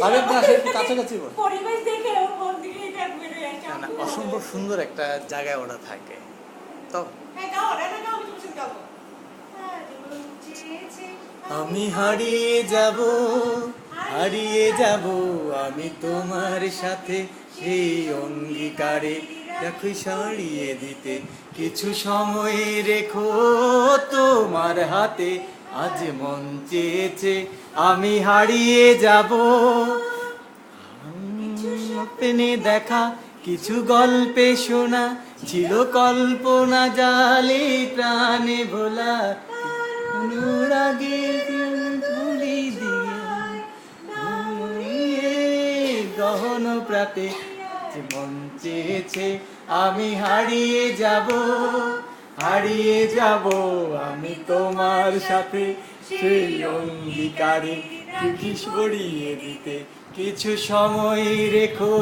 ভাবে আপনি আসলে একটু কাছাকাছি বল। পরিবেশ দেখে ওর মন দিকে থাকবে রে একটা। না, অসম্ভব সুন্দর একটা জায়গায় ওরা থাকে তো। হ্যাঁ গাও রে গাও আমি তোমার সাথে গাবো। আমি হারিয়ে যাব, হারিয়ে যাব আমি তোমার সাথে সেই অঙ্গীকারে, দেখো সরিয়ে দিতে কিছু সময় রেখো তোমার হাতে, আজ মন চেয়েছে আমি হারিয়ে যাব। স্বপ্নে দেখা কিছু গল্পে শোনা ছিল কল্পনা জালে প্রাণে ভোলা, অনুরাগের ধুলি দিয়ে গহন প্রাতে মন চেয়েছে আমি হারিয়ে যাব, হারিয়ে যাব আমি তোমার সাথে সেই অঙ্গীকারে, কি সরিয়ে দিতে কিছু সময় রেখো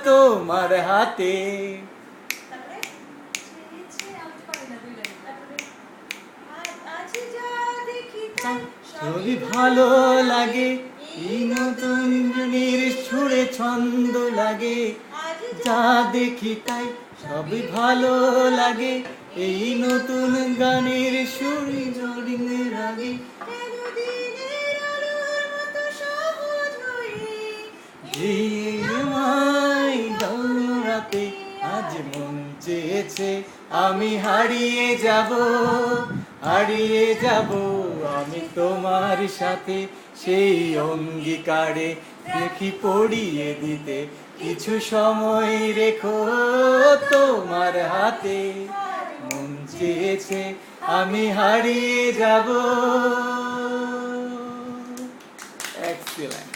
তোমার হাতে। যদি ভালো লাগে এই নতুন গানের সুরে ছন্দ লাগে, যা দেখি তাই সবই ভালো লাগে এই নতুন গানের সুরে জড়িয়ে লাগে। রাতে আজ মন চেয়েছে আমি হারিয়ে যাব, হারিয়ে যাব আমি তোমার সাথে সেই অঙ্গীকারে, দেখি পড়িয়ে দিতে কিছু সময় রেখো তোমার হাতে, মন চেয়েছে আমি হারিয়ে যাব। এক্সিলেন্ট।